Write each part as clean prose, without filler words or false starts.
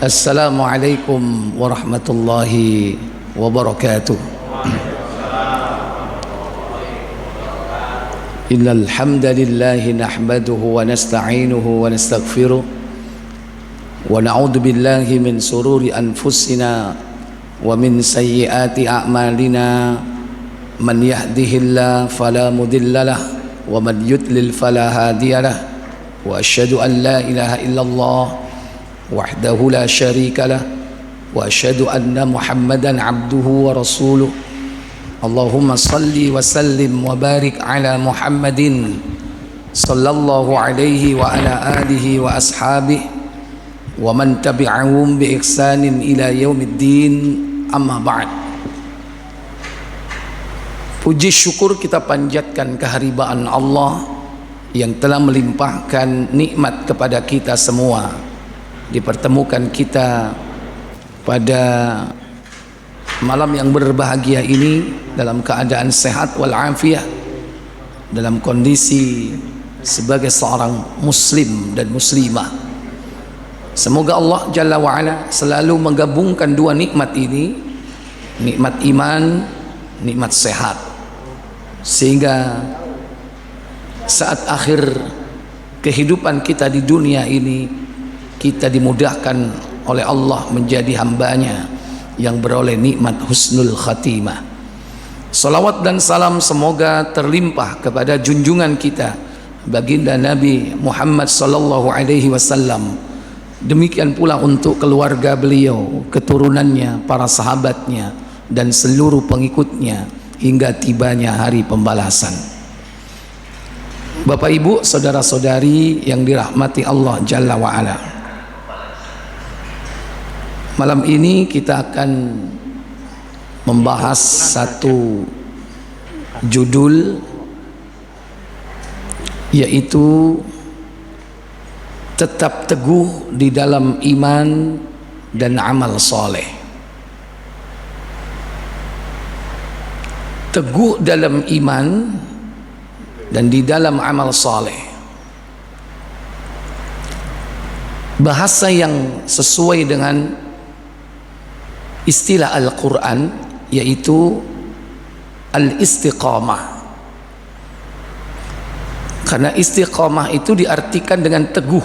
Assalamualaikum warahmatullahi wabarakatuh. Innal hamdalillah nahmaduhu wa nasta'inuhu wa nastaghfiruh wa na'udzu billahi min sururi anfusina wa min sayyiati a'malina. Man yahdihillahu fala mudhillalah wa man yudlil fala hadiyalah. Wa asyhadu an la ilaha illallah wahdahu la syarika lah wa asyhadu anna Muhammadan abduhu wa rasuluh. Allahumma salli wa sallim wa barik ala Muhammadin sallallahu alaihi wa ala alihi wa ashabihi wa man tabi'ahum bi ihsanin ila yaumiddin, amma ba'd. Puji syukur kita panjatkan kehadiran Allah yang telah melimpahkan nikmat kepada kita semua, dipertemukan kita pada malam yang berbahagia ini dalam keadaan sehat walafiat, dalam kondisi sebagai seorang muslim dan muslimah. Semoga Allah Jalla wa'ala selalu menggabungkan dua nikmat ini, nikmat iman, nikmat sehat, sehingga saat akhir kehidupan kita di dunia ini kita dimudahkan oleh Allah menjadi hambanya yang beroleh nikmat husnul khatimah. Salawat dan salam semoga terlimpah kepada junjungan kita baginda Nabi Muhammad sallallahu alaihi wasallam. Demikian pula untuk keluarga beliau, keturunannya, para sahabatnya dan seluruh pengikutnya hingga tibanya hari pembalasan. Bapak Ibu, saudara-saudari yang dirahmati Allah Jalla wa'ala, malam ini kita akan membahas satu judul, yaitu tetap teguh di dalam iman dan amal soleh. Teguh dalam iman dan di dalam amal soleh. Bahasa yang sesuai dengan istilah Al-Quran yaitu al-istiqamah. Karena istiqamah itu diartikan dengan teguh,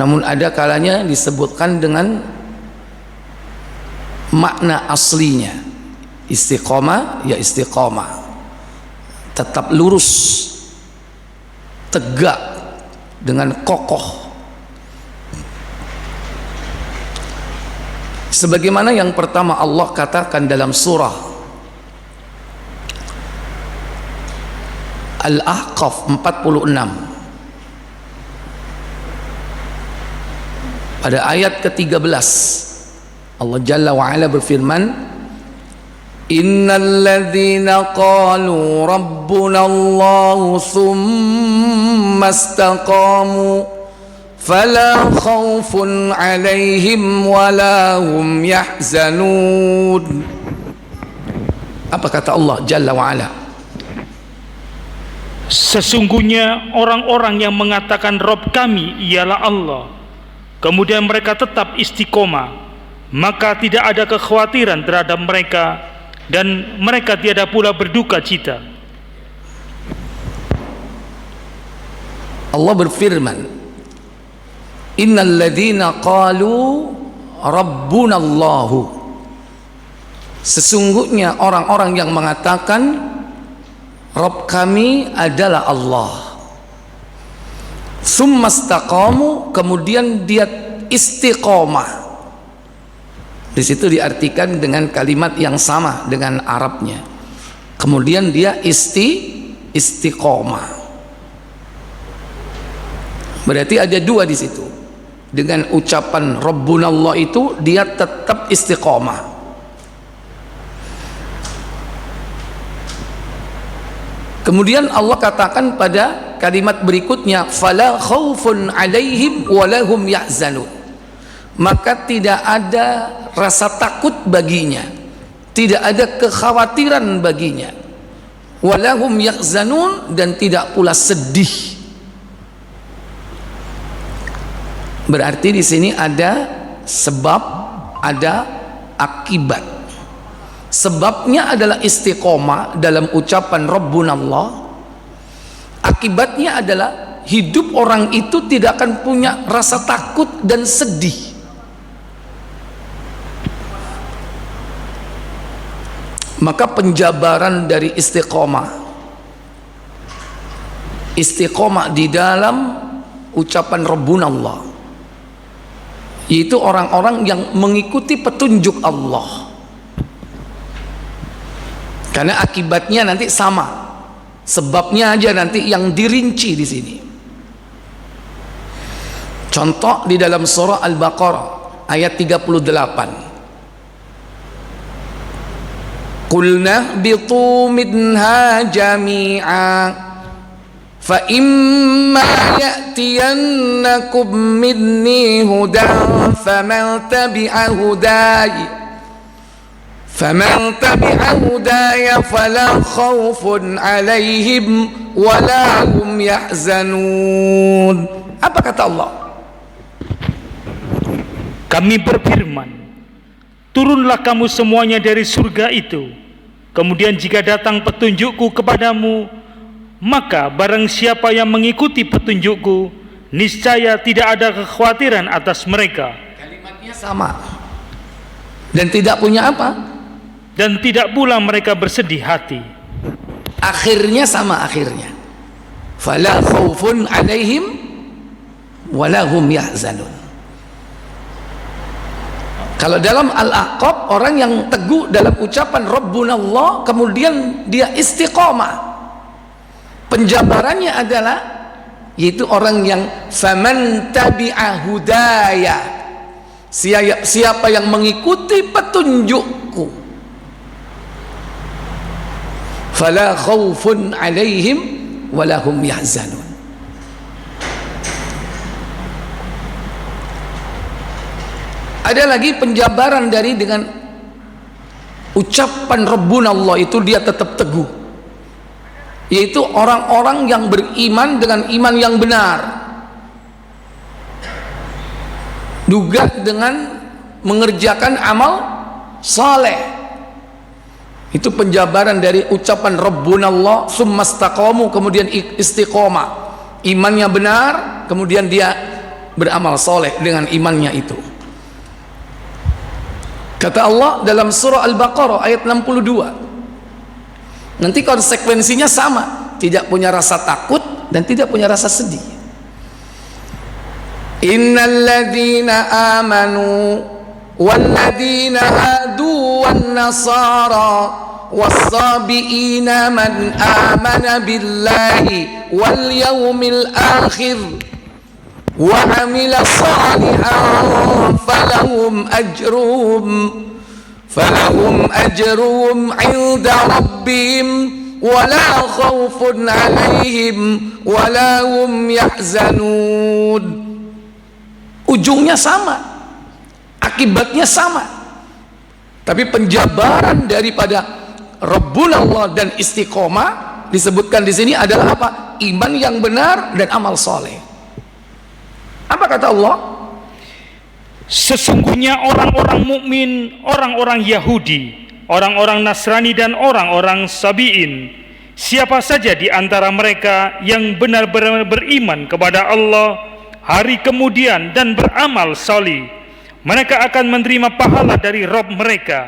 namun ada kalanya disebutkan dengan makna aslinya. Istiqamah ya istiqamah, tetap lurus, tegak dengan kokoh. Sebagaimana yang pertama Allah katakan dalam surah Al-Ahqaf 46 pada ayat ke-13, Allah Jalla wa'ala berfirman, Innal ladzina qalu rabbuna Allah thumma istaqamu fala khawfun alaihim wala hum yahzanun. Apa kata Allah Jalla wa'ala? Sesungguhnya orang-orang yang mengatakan Rabb kami ialah Allah, kemudian mereka tetap istiqomah, maka tidak ada kekhawatiran terhadap mereka dan mereka tiada pula berduka cita. Allah berfirman, Innal ladzina qalu rabbuna Allahu, sesungguhnya orang-orang yang mengatakan Rabb kami adalah Allah, tsumma istaqamu, kemudian dia istiqomah. Di situ diartikan dengan kalimat yang sama dengan Arabnya. Kemudian dia istiqomah. Berarti ada dua di situ. Dengan ucapan Rabbunallah itu dia tetap istiqomah. Kemudian Allah katakan pada kalimat berikutnya, fala khaufun alaihim walahum yahzanun, maka tidak ada rasa takut baginya, tidak ada kekhawatiran baginya, walahum yahzanun, dan tidak pula sedih. Berarti di sini ada sebab, ada akibat. Sebabnya adalah istiqomah dalam ucapan Rabbunallah. Akibatnya adalah hidup orang itu tidak akan punya rasa takut dan sedih. Maka penjabaran dari istiqomah di dalam ucapan Rabbunallah, yaitu orang-orang yang mengikuti petunjuk Allah. Karena akibatnya nanti sama, sebabnya aja nanti yang dirinci di sini. Contoh di dalam surah Al-Baqarah ayat 38. Qulna bitu minha jami'a fa imma ya'tiyannakum minni hudan faman tabi'a hudaya fala khawfun 'alaihim wala hum yahzanun. Apa kata Allah? Kami berfirman, turunlah kamu semuanya dari surga itu. Kemudian jika datang petunjukku kepadamu, maka barang siapa yang mengikuti petunjukku, niscaya tidak ada kekhawatiran atas mereka. Kalimatnya sama. Dan tidak punya apa? Dan tidak pula mereka bersedih hati. Akhirnya sama akhirnya. Fala khaufun 'alaihim wala hum yahzanun. Kalau dalam Al-Ahqaf, orang yang teguh dalam ucapan Rabbunallah kemudian dia istiqomah, penjabarannya adalah yaitu orang yang faman tabi'a hudaya, siapa yang mengikuti petunjukku, fala khaufun 'alaihim wala hum yahzanun. Ada lagi penjabaran dari dengan ucapan Rabbunallah itu dia tetap teguh, yaitu orang-orang yang beriman dengan iman yang benar, juga dengan mengerjakan amal saleh. Itu penjabaran dari ucapan Rabbunallah summastaqamu, kemudian istiqomah, imannya benar, kemudian dia beramal saleh dengan imannya itu. Kata Allah dalam surah Al-Baqarah ayat 62, nanti konsekuensinya sama, tidak punya rasa takut dan tidak punya rasa sedih. Innal ladzina amanu wal ladzina hadu wan nasara was-sabiina man amana billahi wal yawmil akhir wa amila salihan falahum ajruhum 'inda rabbihim wala khaufun 'alaihim wala hum yahzanun. Ujungnya sama, akibatnya sama, tapi penjabaran daripada Rabbunallah dan istiqomah disebutkan di sini adalah apa? Iman yang benar dan amal soleh. Apa kata Allah? Sesungguhnya orang-orang mukmin, orang-orang Yahudi, orang-orang Nasrani dan orang-orang Sabi'in, siapa saja di antara mereka yang benar-benar beriman kepada Allah, hari kemudian dan beramal salih, mereka akan menerima pahala dari Rabb mereka.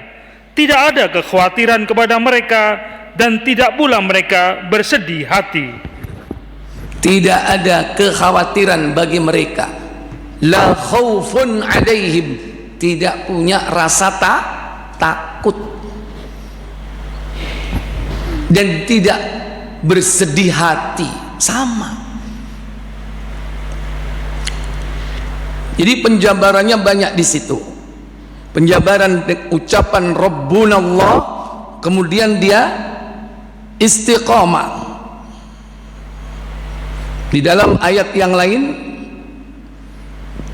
Tidak ada kekhawatiran kepada mereka dan tidak pula mereka bersedih hati. Tidak ada kekhawatiran bagi mereka. La khaufun 'alaihim, tidak punya rasa takut dan tidak bersedih hati, sama. Jadi penjabarannya banyak di situ. Penjabaran ucapan Rabbunallah, kemudian dia istiqamah. Di dalam ayat yang lain,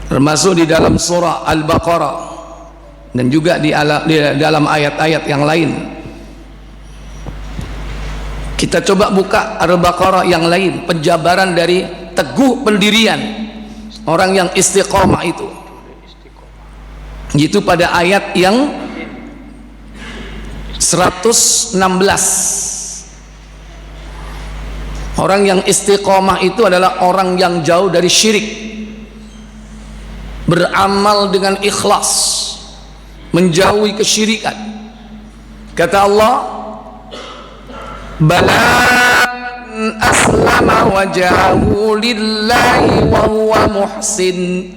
termasuk di dalam surah Al-Baqarah dan juga di dalam ayat-ayat yang lain, kita coba buka Al-Baqarah yang lain, penjabaran dari teguh pendirian Orang yang istiqomah itu pada ayat yang 116. Orang yang istiqomah itu adalah orang yang jauh dari syirik, beramal dengan ikhlas, menjauhi kesyirikan. Kata Allah, bala aslama wajhahu lillahi wa huwa muhsin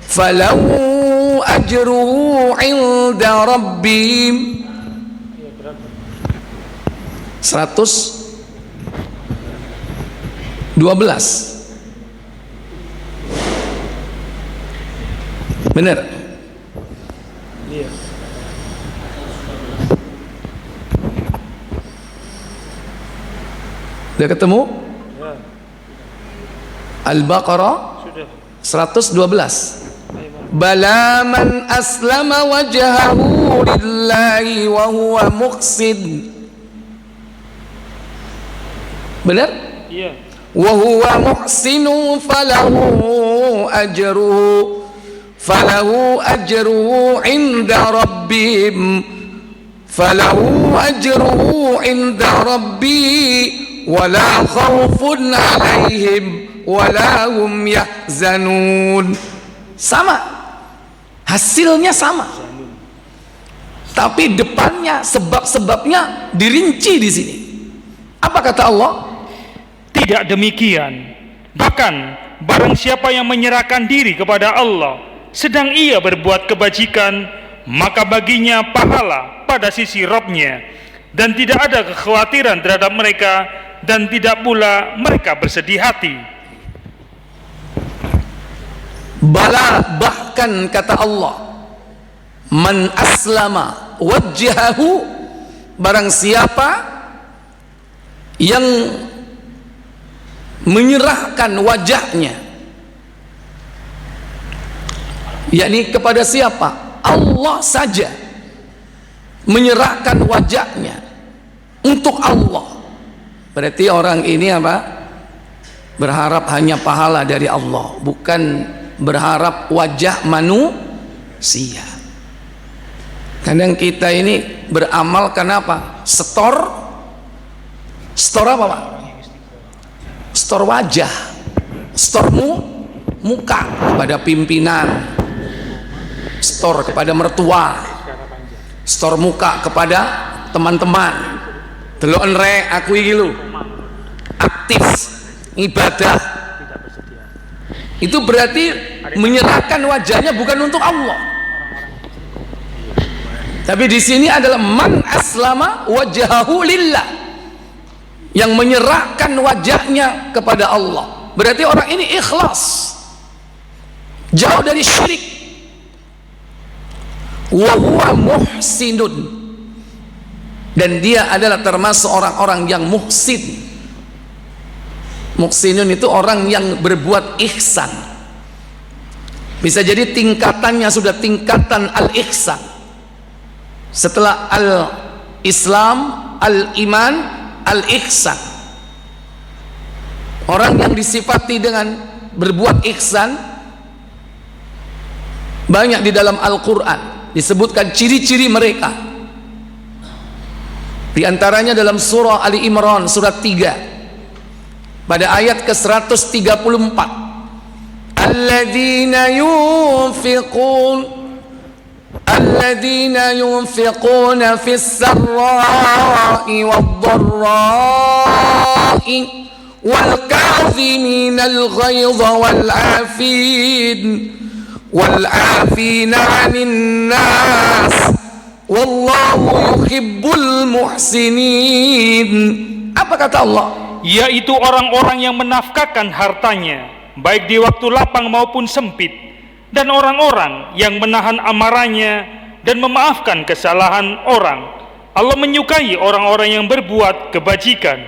falahu ajruhu 'inda rabbih. 112. Benar? Iya. Udah ketemu? Ya. Al-Baqarah Sudah. 112. Bala man aslama wajhahu lillahi wa huwa muhsin. Benar? Iya. Wa huwa muhsinu falahu ajruhu 'inda rabbihim wala khaufun 'alaihim wala hum yahzanun. Sama, hasilnya sama, tapi depannya sebab-sebabnya dirinci di sini. Apa kata Allah? Tidak demikian. Bahkan barang siapa yang menyerahkan diri kepada Allah sedang ia berbuat kebajikan, maka baginya pahala pada sisi Rabb-Nya, dan tidak ada kekhawatiran terhadap mereka, dan tidak pula mereka bersedih hati. Bala, bahkan kata Allah, man aslama wajhahu, barang siapa yang menyerahkan wajahnya, yakni kepada siapa? Allah saja, menyerahkan wajahnya untuk Allah. Berarti orang ini apa? Berharap hanya pahala dari Allah, bukan berharap wajah manusia. Kadang kita ini beramal kenapa? Store apa Pak? Store wajah, store muka kepada pimpinan, store kepada mertua, store muka kepada teman-teman. Delok enrek aku iki lho aktif ibadah. Itu berarti menyerahkan wajahnya bukan untuk Allah. Tapi di sini adalah man aslama wajhahu lillah, yang menyerahkan wajahnya kepada Allah. Berarti orang ini ikhlas, jauh dari syirik. Wa huwa muhsinun, dan dia adalah termasuk orang-orang yang muhsin. Muhsinun itu orang yang berbuat ihsan. Bisa jadi tingkatannya sudah tingkatan al-ihsan. Setelah al-Islam, al-iman, al-ihsan. Orang yang disifati dengan berbuat ihsan banyak di dalam Al-Quran disebutkan ciri-ciri mereka. Di antaranya dalam surah Ali Imran surat 3 pada ayat ke-134, alladzina yunfiquna fis sarra'i wad-dharra'i wal kadhiminal ghaidha wal 'afina 'anil nas wallahu yuhibbul muhsinin. Apa kata Allah? Yaitu orang-orang yang menafkahkan hartanya baik di waktu lapang maupun sempit, dan orang-orang yang menahan amarahnya dan memaafkan kesalahan orang. Allah menyukai orang-orang yang berbuat kebajikan.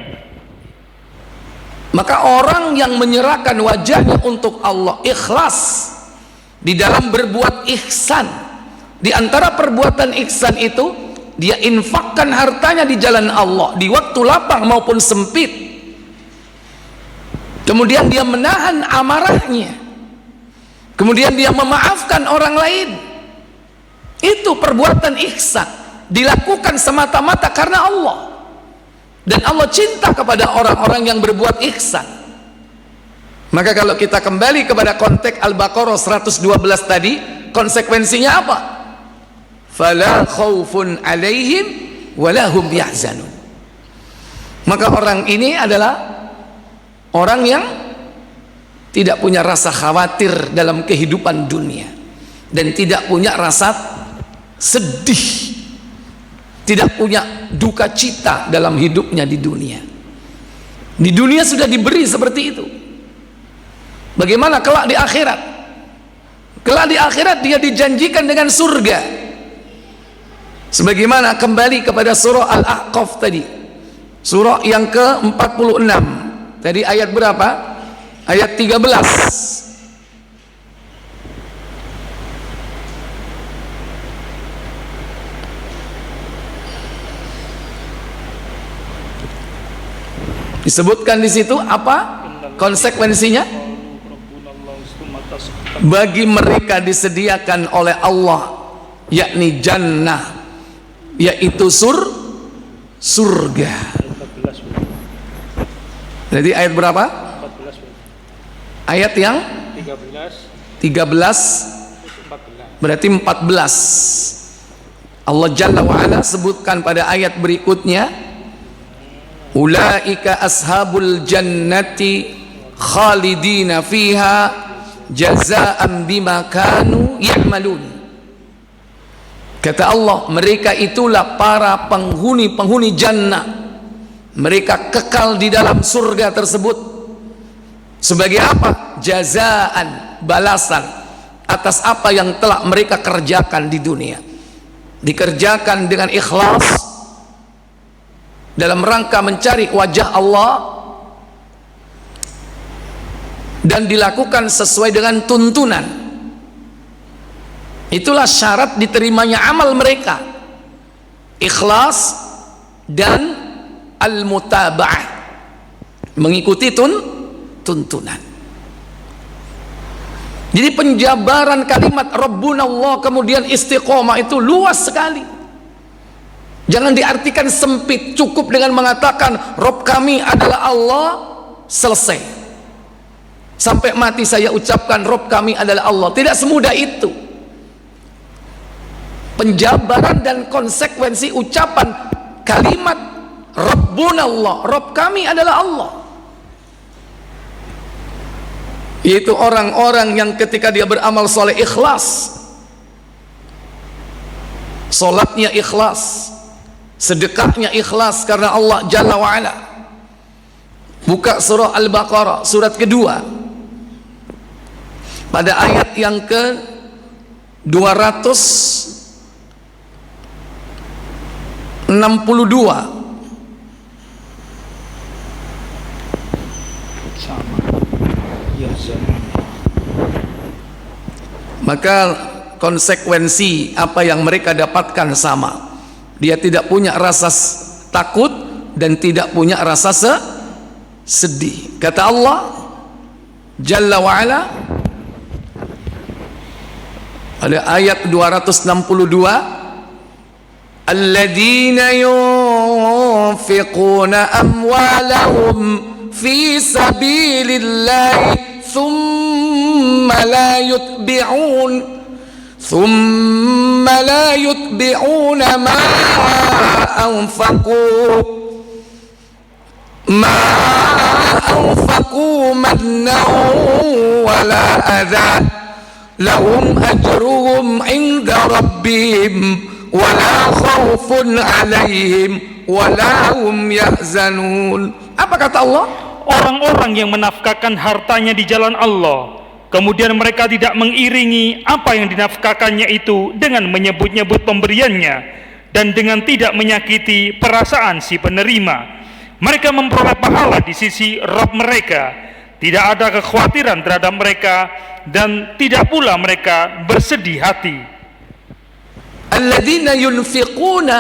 Maka orang yang menyerahkan wajahnya untuk Allah, ikhlas di dalam berbuat ihsan. Di antara perbuatan ihsan itu, dia infakkan hartanya di jalan Allah di waktu lapang maupun sempit. Kemudian dia menahan amarahnya, Kemudian dia memaafkan orang lain. Itu perbuatan ihsan, dilakukan semata-mata karena Allah. Dan Allah cinta kepada orang-orang yang berbuat ihsan. Maka kalau kita kembali kepada konteks Al-Baqarah 112 tadi, konsekuensinya apa? Fala khaufun alaihim wala hum yahzanun. Maka orang ini adalah orang yang tidak punya rasa khawatir dalam kehidupan dunia, dan tidak punya rasa sedih, tidak punya duka cita dalam hidupnya di dunia. Di dunia sudah diberi seperti itu. Bagaimana kelak di akhirat? Kelak di akhirat dia dijanjikan dengan surga. Sebagaimana kembali kepada surah Al-Ahqaf tadi, surah yang ke-46 tadi, ayat berapa? Ayat 13. Disebutkan di situ apa konsekuensinya? Bagi mereka disediakan oleh Allah, yakni jannah, yaitu surga. Jadi ayat berapa? Ayat yang 13, berarti 14. Allah Jalla wa'ala sebutkan pada ayat berikutnya, ulaika ashabul jannati khalidina fiha jazaan bima kanu ya'malun. Kata Allah, mereka itulah para penghuni jannah. Mereka kekal di dalam surga tersebut. Sebagai apa? Jazaan, balasan atas apa yang telah mereka kerjakan di dunia. Dikerjakan dengan ikhlas dalam rangka mencari wajah Allah, dan dilakukan sesuai dengan tuntunan. Itulah syarat diterimanya amal mereka, ikhlas dan al-mutaba'ah, mengikuti tuntunan. Jadi penjabaran kalimat Rabbuna Allah kemudian istiqomah itu luas sekali. Jangan diartikan sempit, cukup dengan mengatakan Rabb kami adalah Allah, selesai. Sampai mati saya ucapkan Rabb kami adalah Allah. Tidak semudah itu. Penjabaran dan konsekuensi ucapan kalimat Rabbuna Allah, Rabb kami adalah Allah, yaitu orang-orang yang ketika dia beramal soleh ikhlas, solatnya ikhlas, sedekahnya ikhlas karena Allah Jalla wa'ala. Buka surah Al-Baqarah surat kedua pada ayat yang ke 262. Maka konsekuensi apa yang mereka dapatkan sama. Dia tidak punya rasa takut dan tidak punya rasa sedih. Kata Allah Jalla wa'ala pada ayat 262, alladzina yunfiquna amwalahum fi sabilillahi ثم لا يتبعون ما أنفقوا منا ولا أذى لهم أجرهم عند ربهم ولا خوف عليهم ولا هم يحزنون. Apa kata Allah? Orang-orang yang menafkahkan hartanya di jalan Allah, kemudian mereka tidak mengiringi apa yang dinafkahkannya itu dengan menyebut-nyebut pemberiannya, dan dengan tidak menyakiti perasaan si penerima, mereka memperoleh pahala di sisi Rabb mereka. Tidak ada kekhawatiran terhadap mereka, dan tidak pula mereka bersedih hati. Alladzina yunfiquna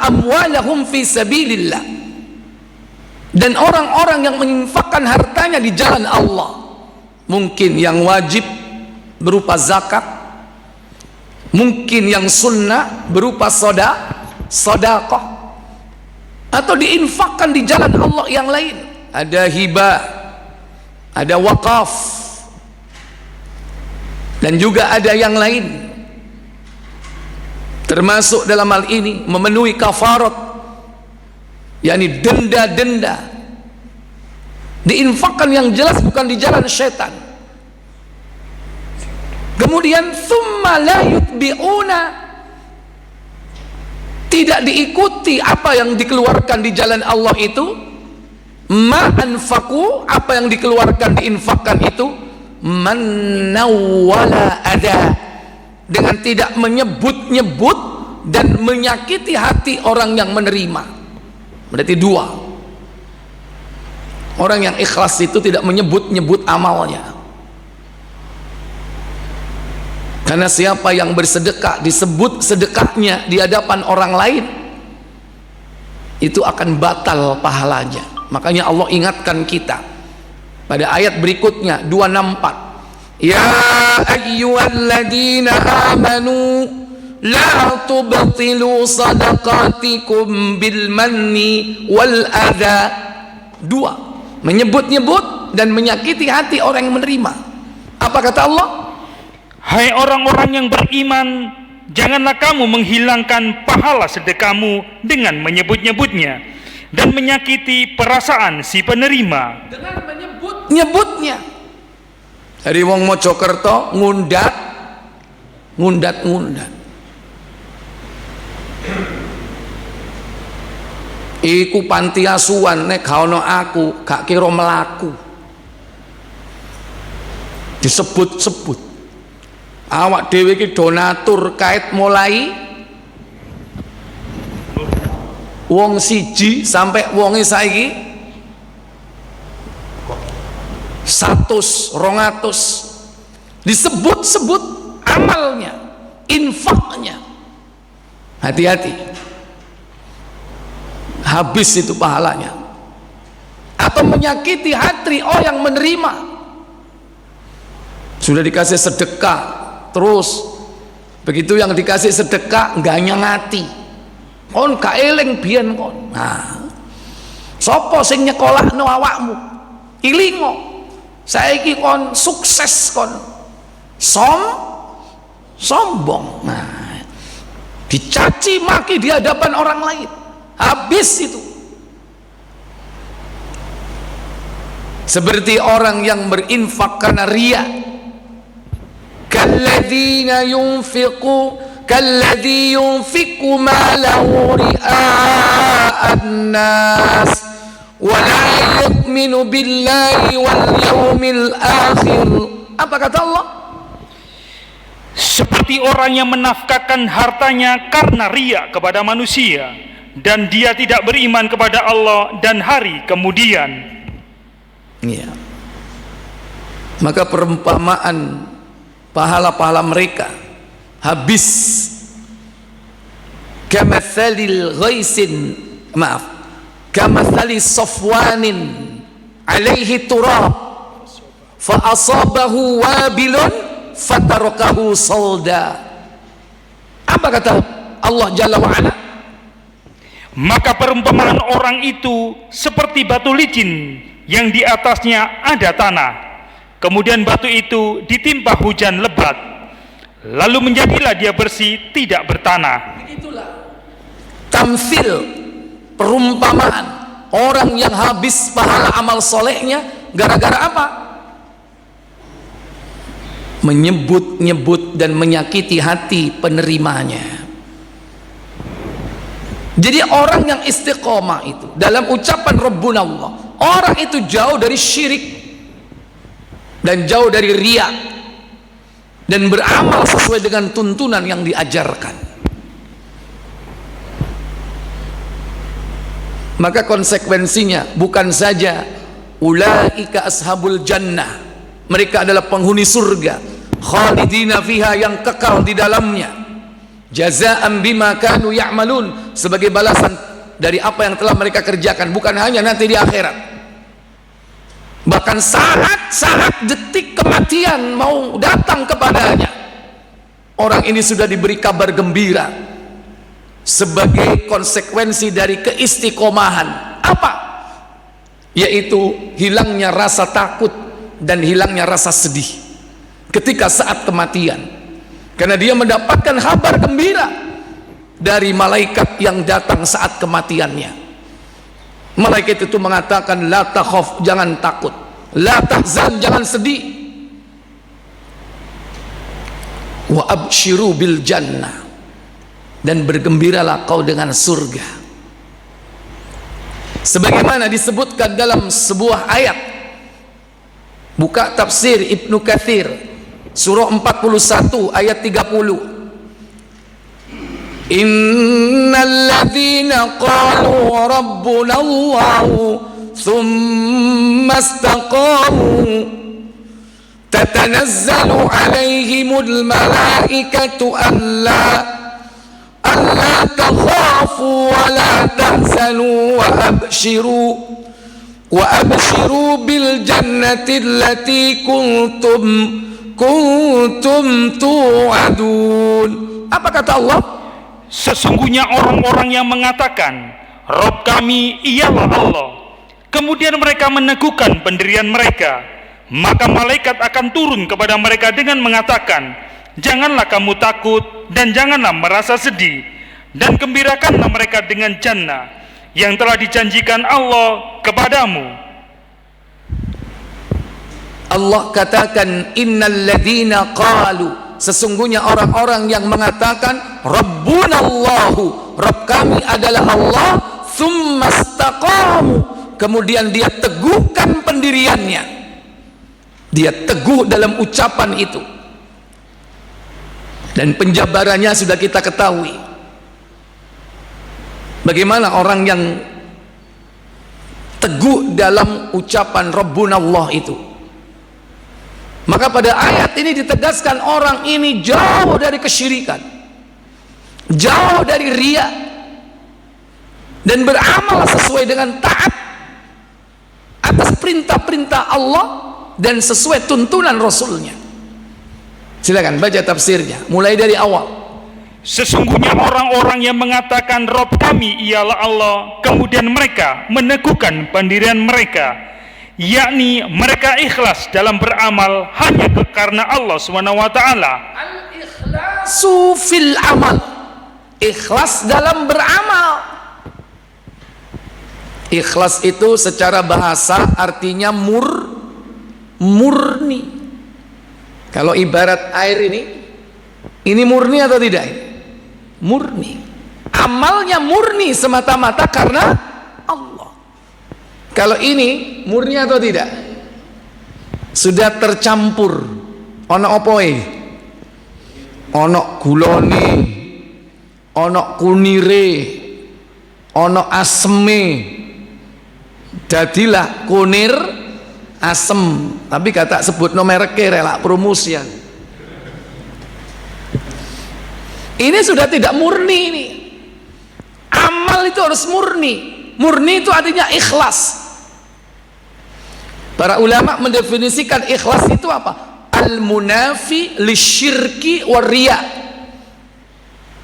amwalahum fi sabilillah. Dan orang-orang yang menginfakkan hartanya di jalan Allah, mungkin yang wajib berupa zakat, mungkin yang sunnah berupa sedekah, atau diinfakkan di jalan Allah yang lain. Ada hibah, ada wakaf, dan juga ada yang lain, termasuk dalam hal ini memenuhi kafarat, yakni denda-denda, diinfakkan yang jelas bukan di jalan syaitan. Kemudian thumma la yutbi'una, tidak diikuti apa yang dikeluarkan di jalan Allah itu, ma anfaqu, apa yang dikeluarkan diinfakkan itu, manna wala ada, dengan tidak menyebut-nyebut dan menyakiti hati orang yang menerima. Berarti dua. Orang yang ikhlas itu tidak menyebut-nyebut amalnya. Karena siapa yang bersedekah disebut sedekahnya di hadapan orang lain, itu akan batal pahalanya. Makanya Allah ingatkan kita pada ayat berikutnya 264, ya ayyuhalladzina amanu la tubtilu sadaqatikum bil manni wal adha. Dua, menyebut-nyebut dan menyakiti hati orang yang menerima. Apa kata Allah? Hai orang-orang yang beriman, janganlah kamu menghilangkan pahala sedekahmu dengan menyebut-nyebutnya dan menyakiti perasaan si penerima. Dengan menyebut-nyebutnya. Dari wong Mojokerto ngundat. Iku panti asuhan, nek gak ono aku gak kira melaku. Disebut-sebut. Awak dhewe iki donatur kait mulai wong siji sampai wonge saiki 100, 200, disebut-sebut amalnya, infaknya. Hati-hati, habis itu pahalanya. Atau menyakiti hati yang menerima. Sudah dikasih sedekah, terus begitu yang dikasih sedekah nggak nyangati, kon gak eling biyen kon. Nah, sapa sing nyekolahno awakmu? Ilingo. Saiki kon sukses, kon sombong. Nah, dicaci maki di hadapan orang lain, habis itu. Seperti orang yang berinfak karena riya. Kalladzina kalladzi yunfiqu malahu ria'an nas wa la yu'minu billahi wal yawmil akhir. Apa kata Allah? Seperti orang yang menafkahkan hartanya karena riya kepada manusia, dan dia tidak beriman kepada Allah dan hari kemudian. Iya. Maka perumpamaan pahala-pahala mereka habis. Kamathalil ghaisin, kamathali safwanin alaihi turab fa asabahu wabilun fatarakahu salda. Apa kata Allah Jalla wa Ala? Maka perumpamaan orang itu seperti batu licin yang di atasnya ada tanah, kemudian batu itu ditimpa hujan lebat, lalu menjadilah dia bersih, tidak bertanah. Begitulah tamsil, perumpamaan orang yang habis pahala amal solehnya gara-gara apa? Menyebut-nyebut dan menyakiti hati penerimanya. Jadi orang yang istiqomah itu dalam ucapan Rabbuna Allah, orang itu jauh dari syirik dan jauh dari riya, dan beramal sesuai dengan tuntunan yang diajarkan. Maka konsekuensinya bukan saja ulaika ashabul jannah, mereka adalah penghuni surga, khalidina fiha, yang kekal di dalamnya, jazaa'an bima kanu ya'malun, sebagai balasan dari apa yang telah mereka kerjakan, bukan hanya nanti di akhirat. Bahkan saat detik kematian mau datang kepadanya, orang ini sudah diberi kabar gembira sebagai konsekuensi dari keistiqomahan. Apa? Yaitu hilangnya rasa takut dan hilangnya rasa sedih ketika saat kematian, karena dia mendapatkan kabar gembira dari malaikat yang datang saat kematiannya. Malaikat itu mengatakan, la takhaf, jangan takut, la tahzan, jangan sedih, wa abshiru bil jannah, dan bergembiralah kau dengan surga. Sebagaimana disebutkan dalam sebuah ayat, buka tafsir Ibnu Katsir surah 41 ayat 30. Innal ladzina qalu rabbuna Allah thumma istaqamu tatanazzalu alaihimul malaikatu alla takhafu wa la tahzanu wa abshiru bil jannati allati kuntum tu'adun. Apa kata Allah? Sesungguhnya orang-orang yang mengatakan Rob kami ialah Allah, kemudian mereka meneguhkan pendirian mereka, maka malaikat akan turun kepada mereka dengan mengatakan, janganlah kamu takut dan janganlah merasa sedih, dan gembirakanlah mereka dengan jannah yang telah dijanjikan Allah kepadamu. Allah katakan, innal ladzina qalu, sesungguhnya orang-orang yang mengatakan Rabbunallahu, Rabb kami adalah Allah, tsumma istaqamu, kemudian dia teguhkan pendiriannya, dia teguh dalam ucapan itu, dan penjabarannya sudah kita ketahui. Bagaimana orang yang teguh dalam ucapan Rabbunallah itu? Maka pada ayat ini ditegaskan orang ini jauh dari kesyirikan, jauh dari riya, dan beramal sesuai dengan taat atas perintah-perintah Allah dan sesuai tuntunan Rasulnya. Silakan baca tafsirnya mulai dari awal. Sesungguhnya orang-orang yang mengatakan Rob kami ialah Allah, kemudian mereka meneguhkan pendirian mereka, yakni mereka ikhlas dalam beramal hanya karena Allah SWT. Al-ikhlasu fil amal, ikhlas dalam beramal. Ikhlas itu secara bahasa artinya murni. Kalau ibarat air ini murni atau tidak? Murni. Amalnya murni semata-mata karena Allah. Kalau ini murni atau tidak? Sudah tercampur. Ono opoe? Ono gulone, ono kunire, ono aseme. Jadilah kunir asem. Tapi kata sebut no mereke relak promosian. Ini sudah tidak murni ini. Amal itu harus murni. Murni itu artinya ikhlas. Para ulama mendefinisikan ikhlas itu apa? Al-munafi lisyirki warriya,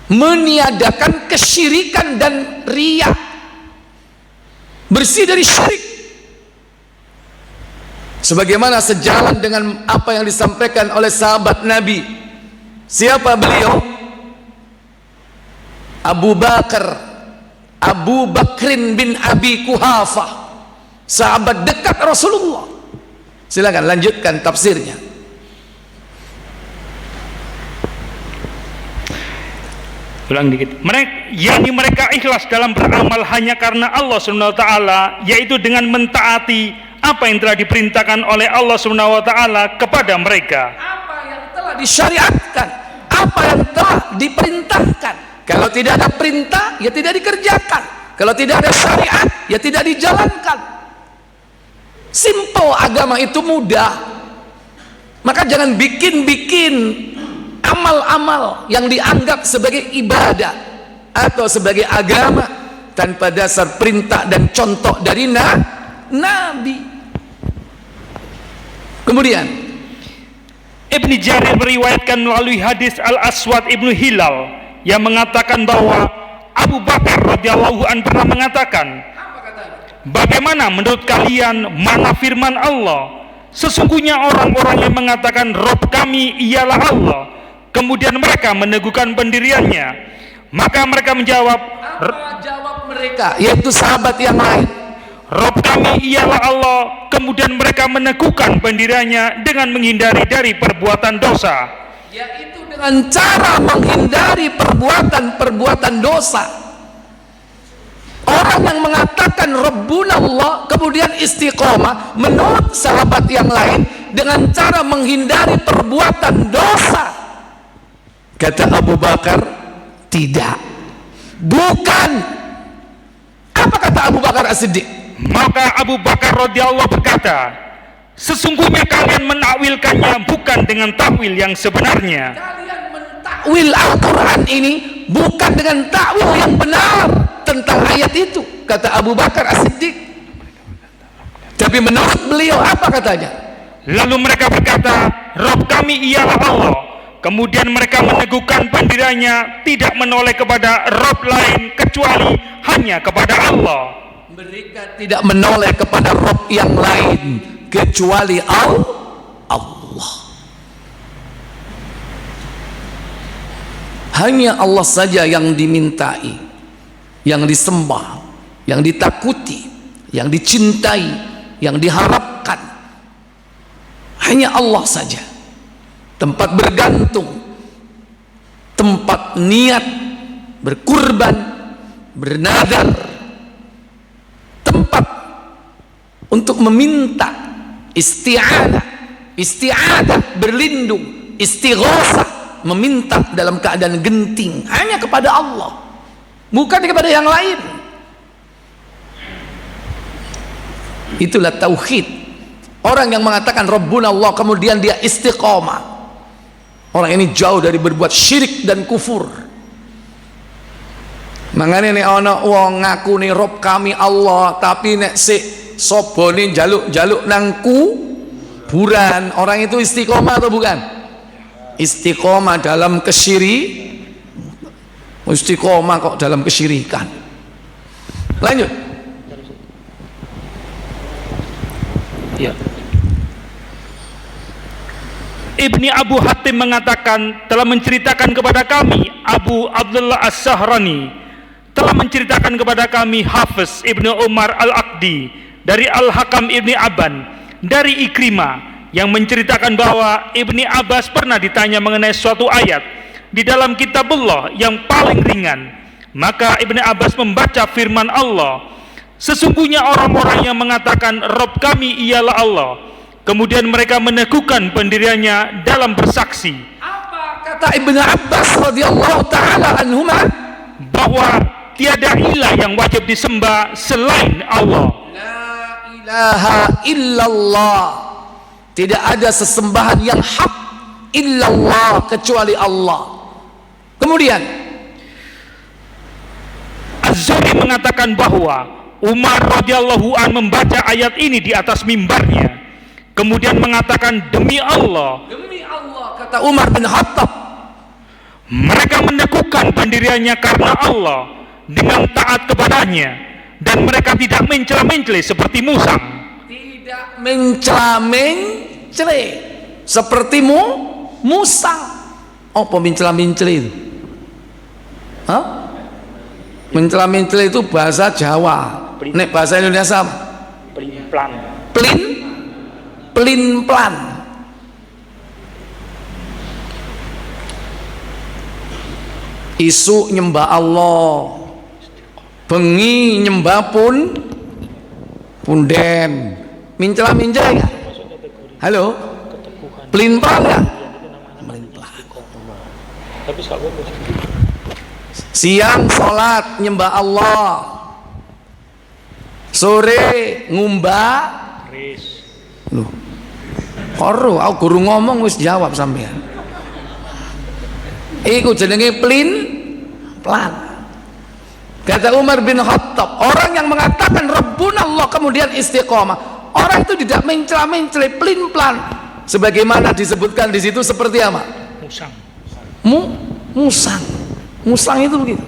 meniadakan kesyirikan dan riya, bersih dari syirik. Sebagaimana sejalan dengan apa yang disampaikan oleh sahabat Nabi. Siapa beliau? Abu Bakrin bin Abi Kuhafah, sahabat dekat Rasulullah. Silakan lanjutkan tafsirnya. Ulang dikit. Mereka ikhlas dalam beramal hanya karena Allah SWT, yaitu dengan mentaati apa yang telah diperintahkan oleh Allah SWT kepada mereka. Apa yang telah disyariatkan, apa yang telah diperintahkan. Kalau tidak ada perintah, ya tidak dikerjakan. Kalau tidak ada syariat, ya tidak dijalankan. Simple, agama itu mudah. Maka jangan bikin-bikin amal-amal yang dianggap sebagai ibadah atau sebagai agama tanpa dasar perintah dan contoh dari Nabi. Kemudian Ibnu Jarir meriwayatkan melalui hadis Al-Aswad Ibnu Hilal yang mengatakan bahwa Abu Bakar radhiyallahu an pernah mengatakan, bagaimana menurut kalian mana firman Allah? Sesungguhnya orang-orang yang mengatakan Rob kami ialah Allah, kemudian mereka meneguhkan pendiriannya. Maka mereka menjawab, apa jawab mereka, yaitu sahabat yang lain? Rob kami ialah Allah, kemudian mereka meneguhkan pendiriannya dengan menghindari dari perbuatan dosa, yaitu dengan cara menghindari perbuatan dosa. Orang yang mengatakan Rabbuna Allah kemudian istiqomah menurut sahabat yang lain dengan cara menghindari perbuatan dosa. Kata Abu Bakar, tidak, bukan. Apa kata Abu Bakar As-Siddiq? Maka Abu Bakar radhiyallahu berkata, sesungguhnya kalian menakwilkannya bukan dengan takwil yang sebenarnya. Kalian mentakwil Al-Quran ini bukan dengan takwil yang benar tentang ayat itu, kata Abu Bakar As-Siddiq. Tapi menurut beliau apa katanya? Lalu mereka berkata, Rob kami ialah Allah. Kemudian mereka meneguhkan pendiriannya, tidak menoleh kepada Rob lain kecuali hanya kepada Allah. Mereka tidak menoleh kepada Rob yang lain kecuali Allah. Hanya Allah saja yang dimintai, yang disembah, yang ditakuti, yang dicintai, yang diharapkan. Hanya Allah saja tempat bergantung, tempat niat berkurban, bernadar, tempat untuk meminta isti'adah, berlindung, istighosah, meminta dalam keadaan genting hanya kepada Allah, bukan kepada yang lain. Itulah tauhid. Orang yang mengatakan Rabbuna Allah kemudian dia istiqomah, orang ini jauh dari berbuat syirik dan kufur. Mangane nek ana wong ngaku nih Rob kami Allah, tapi nek sik sobone jaluk-jaluk nang kuburan, orang itu istiqomah atau bukan? Istiqomah dalam istiqomah kok dalam kesyirikan. Lanjut. Ya. Ibni Abu Hatim mengatakan telah menceritakan kepada kami Abu Abdullah As-Sahrani telah menceritakan kepada kami Hafiz Ibnu Umar Al-Aqdi dari Al-Hakam Ibni Aban dari Ikrimah yang menceritakan bahwa Ibni Abbas pernah ditanya mengenai suatu ayat di dalam kitabullah yang paling ringan. Maka Ibni Abbas membaca firman Allah, sesungguhnya orang-orang yang mengatakan Rob kami ialah Allah, kemudian mereka meneguhkan pendiriannya dalam bersaksi. Apa kata Ibnu Abbas radhiyallahu taala anhuma? Bahwa tiada ilah yang wajib disembah selain Allah. La ilaha illallah. Tidak ada sesembahan yang hak illallah kecuali Allah. Kemudian Az-Zuhri mengatakan bahwa Umar radhiyallahu an membaca ayat ini di atas mimbarnya, kemudian mengatakan demi Allah, kata Umar bin Khattab, mereka meneguhkan pendiriannya karena Allah dengan taat kepadanya, dan mereka tidak mencela-mencela seperti musang. Tidak mencela-mencela seperti musang. Apa mencela-mencela itu? Hah? Mencela-mencela itu bahasa Jawa. Nek bahasa Indonesia apa? Pelin-pelan. Pelin-pelan. Isu nyembah Allah, bengi nyembah punden, mencela-mencela ya? Halo? Pelin-pelan ya? Siang sholat nyembah Allah, sore ngumbah. Loh, karo aku guru ngomong wis jawab sampean. Iku jenenge pelin-pelan. Kata Umar bin Khattab, orang yang mengatakan Rabbuna Allah kemudian istiqomah, orang itu tidak mencela-mencela, pelin-pelan. sebagaimana disebutkan di situ seperti apa? Musang. Musang. Musang itu begitu.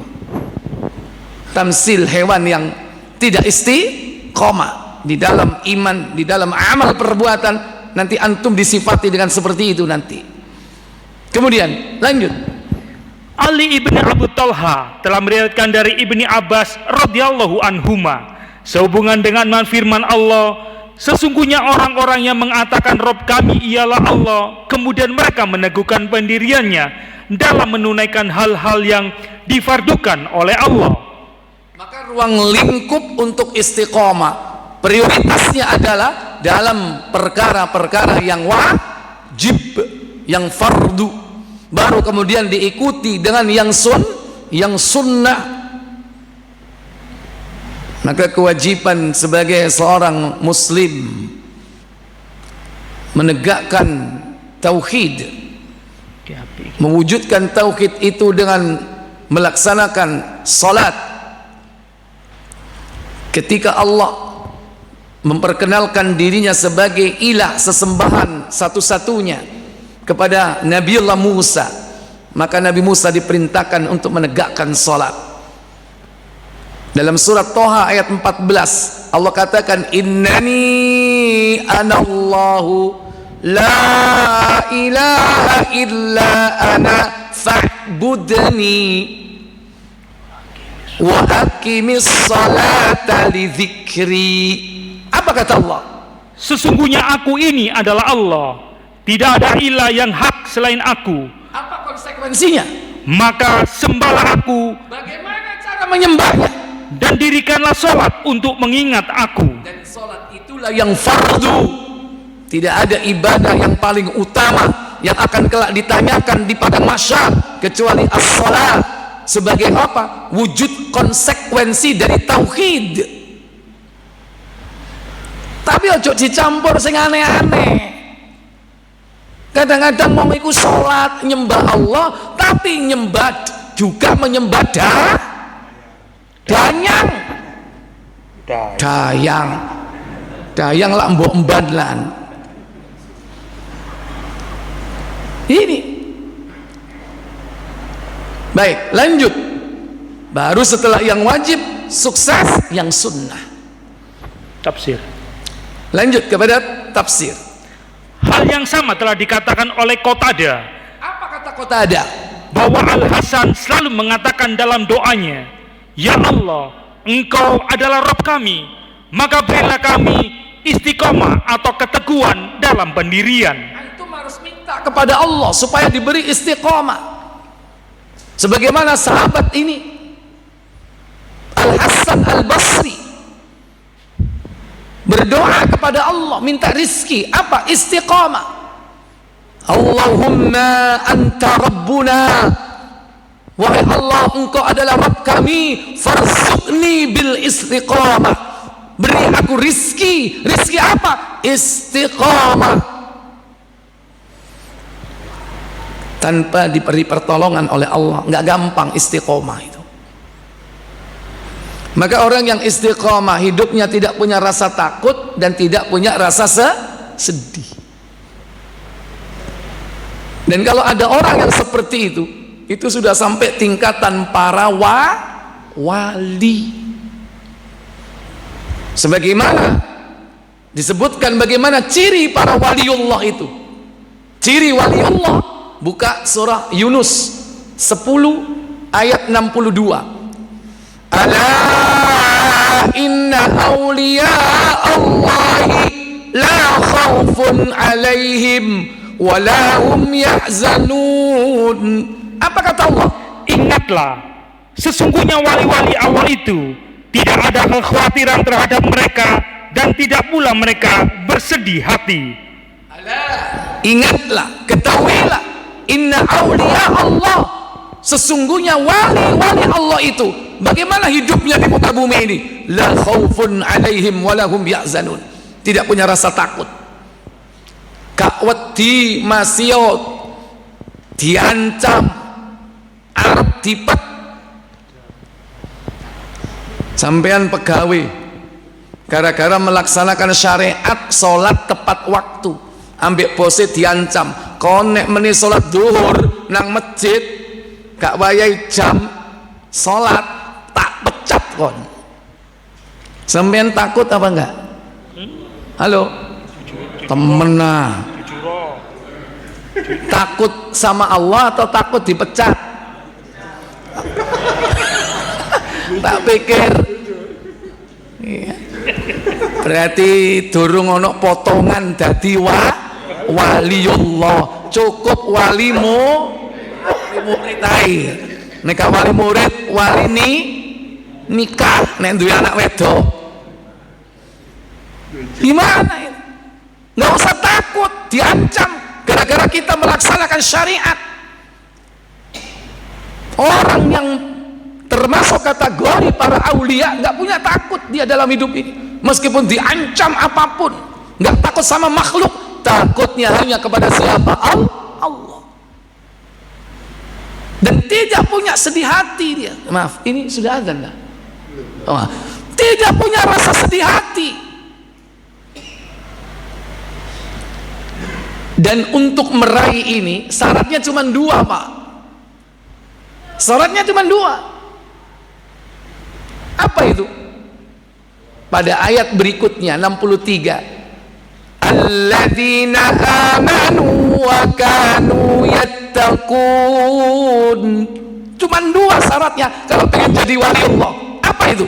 Tamsil hewan yang tidak istiqomah di dalam iman, di dalam amal perbuatan. Nanti antum disifati dengan seperti itu nanti. Kemudian lanjut. Ali ibni Abu Talha telah meriwayatkan dari Ibni Abbas radhiyallahu anhuma sehubungan dengan firman Allah, sesungguhnya orang-orang yang mengatakan Rob kami ialah Allah, kemudian mereka meneguhkan pendiriannya dalam menunaikan hal-hal yang difardukan oleh Allah. Maka ruang lingkup untuk istiqomah prioritasnya adalah dalam perkara-perkara yang wajib, yang fardu, baru kemudian diikuti dengan yang sunnah. Maka kewajiban sebagai seorang muslim menegakkan tauhid, mewujudkan tauhid itu dengan melaksanakan salat. Ketika Allah memperkenalkan dirinya sebagai ilah, sesembahan satu-satunya kepada Nabiullah Musa, maka Nabi Musa diperintahkan untuk menegakkan salat. Dalam surat Toha ayat 14 Allah katakan, innani anallahu la ilaha illa ana fa'budni wa aqimis salata li dzikri. Apa kata Allah? Sesungguhnya aku ini adalah Allah, tidak ada ilah yang hak selain aku. Apa konsekuensinya? Maka sembahlah aku. Bagaimana cara menyembahnya? Dan dirikanlah sholat untuk mengingat aku. Dan sholat itulah yang fardu. Tidak ada ibadah yang paling utama yang akan kelak ditanyakan di padang mahsyar kecuali as-sholat. Sebagai apa? Wujud konsekuensi dari tauhid. Tapi ojo dicampur sing aneh-aneh. Kadang-kadang mau ikut sholat nyembah Allah, tapi nyembah juga menyembah dayang lah mbok mbadlan. Ini baik, lanjut. Baru setelah yang wajib, sukses yang sunnah. Tafsir. Lanjut kepada tafsir. Hal yang sama telah dikatakan oleh Qatadah. Apa kata Qatadah? Bahwa Al-Hasan selalu mengatakan dalam doanya, ya Allah, Engkau adalah Rabb kami, maka berilah kami istiqomah atau keteguhan dalam pendirian. Antum harus minta kepada Allah supaya diberi istiqomah. Sebagaimana sahabat ini Al-Hasan Al-Basri berdoa kepada Allah, minta rizki. Apa? Istiqamah. Allahumma anta rabbuna, wahai Allah, engkau adalah Rabb kami, farzuqni bil istiqamah, beri aku rizki. Rizki apa? Istiqamah. Tanpa diberi pertolongan oleh Allah nggak gampang istiqamah itu. Maka orang yang istiqamah hidupnya tidak punya rasa takut dan tidak punya rasa sedih. Dan kalau ada orang yang seperti itu sudah sampai tingkatan para wali. Sebagaimana disebutkan bagaimana ciri para waliullah itu. Ciri waliullah, buka surah Yunus 10 ayat 62. Ala inna awliya Allahi la khawfun alaihim wa la hum yahzanun. Apa kata Allah? Ingatlah, sesungguhnya wali-wali Allah itu tidak ada kekhawatiran terhadap mereka dan tidak pula mereka bersedih hati. Ingatlah, ketahuilah, inna awliya Allah, sesungguhnya wali-wali Allah itu bagaimana hidupnya di muka bumi ini? La khaufun alaihim wa lahum yahzanun. Tidak punya rasa takut. Kak wedi masio diancam arep dipet. Sampean pegawai gara-gara melaksanakan syariat sholat tepat waktu, ambek bose diancam, kon nek meni salat zuhur nang masjid gak wayahe jam salat tak pecat kon. Sampeyan takut apa enggak? Halo? Temenah. Takut sama Allah atau takut dipecat? Tak pikir. Iya. Berarti durung ono potongan dadi waliullah. Cukup walimu murid ae. Nek wali murid wali nikah nek duwe anak wedok. Gimana ini? Nggak usah takut diancam gara-gara kita melaksanakan syariat. Orang yang termasuk kategori para aulia nggak punya takut dia dalam hidup ini, meskipun diancam apapun, nggak takut sama makhluk, takutnya hanya kepada siapa? Allah. Dan tidak punya sedih hati dia. Maaf, ini sudah azan dah. Oh, tidak punya rasa sedih hati. Dan untuk meraih ini syaratnya cuma dua, Pak. Syaratnya cuma dua. Apa itu? Pada ayat berikutnya 63. Alladzina amanu wa kanu yattaqun. Cuma dua syaratnya kalau pengen jadi wali Allah. Apa itu?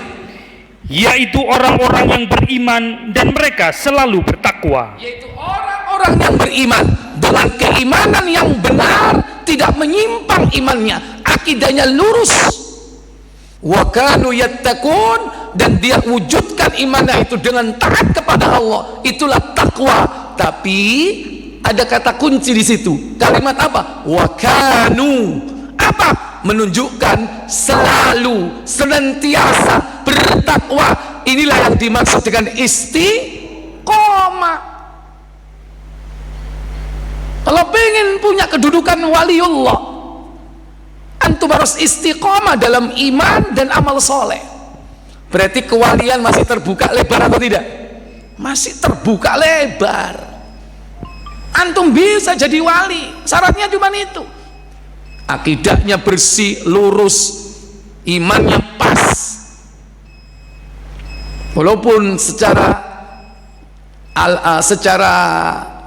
Yaitu orang-orang yang beriman dan mereka selalu bertakwa. Yaitu orang-orang yang beriman dengan keimanan yang benar, tidak menyimpang imannya, akidahnya lurus. Wa kanu yattaqun, dan dia wujudkan imannya itu dengan taat kepada Allah. Itulah takwa. Tapi ada kata kunci di situ. Kalimat apa? Wa kanu. Apa? Menunjukkan selalu, senantiasa bertakwa. Inilah yang dimaksud dengan istiqomah. Kalau pengen punya kedudukan waliullah, antum harus istiqomah dalam iman dan amal soleh. Berarti kewalian masih terbuka lebar atau tidak? Masih terbuka lebar. Antum bisa jadi wali, syaratnya cuma itu. Akidahnya bersih, lurus, imannya pas. Walaupun secara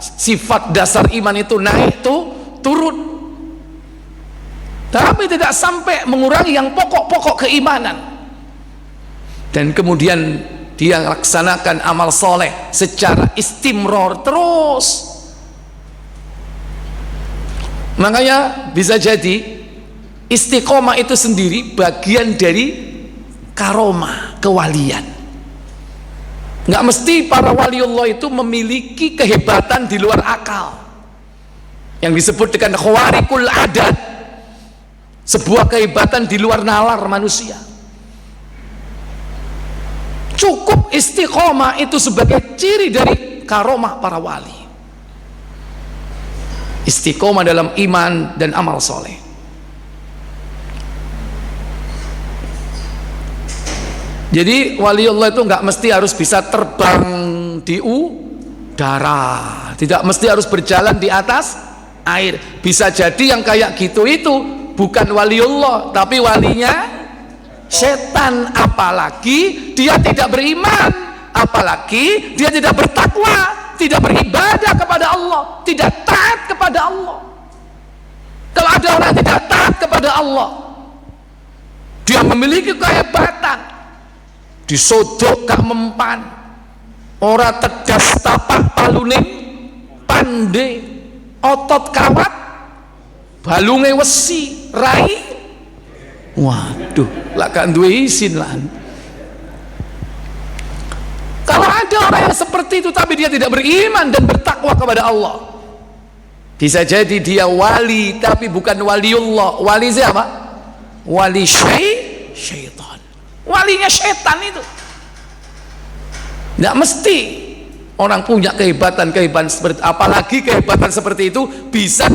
sifat dasar iman itu naik tuh turun, tapi tidak sampai mengurangi yang pokok-pokok keimanan. Dan kemudian dia laksanakan amal soleh secara istimror terus. Makanya bisa jadi istiqomah itu sendiri bagian dari karomah, kewalian. Nggak mesti para waliullah itu memiliki kehebatan di luar akal, yang disebut dengan khawarikul adat, sebuah kehebatan di luar nalar manusia. Cukup istiqomah itu sebagai ciri dari karomah para wali. Istiqomah dalam iman dan amal soleh. Jadi waliullah itu nggak mesti harus bisa terbang di udara, tidak mesti harus berjalan di atas air. Bisa jadi yang kayak gitu itu bukan waliullah, tapi walinya setan. Apalagi dia tidak beriman, apalagi dia tidak bertakwa, tidak beribadah kepada Allah, tidak taat kepada Allah. Kalau ada orang yang tidak taat kepada Allah, dia memiliki kehebatan, disodok gak mempan, ora tegas tapak paluning pandai, otot kawat balunge wesi rai. Waduh, lah gak duwe isin lah. Kalau ada orang yang seperti itu tapi dia tidak beriman dan bertakwa kepada Allah, bisa jadi dia wali tapi bukan waliullah. Wali siapa? Wali syaitan. Walinya syaitan itu. Tidak mesti orang punya kehebatan seperti, apalagi kehebatan seperti itu bisa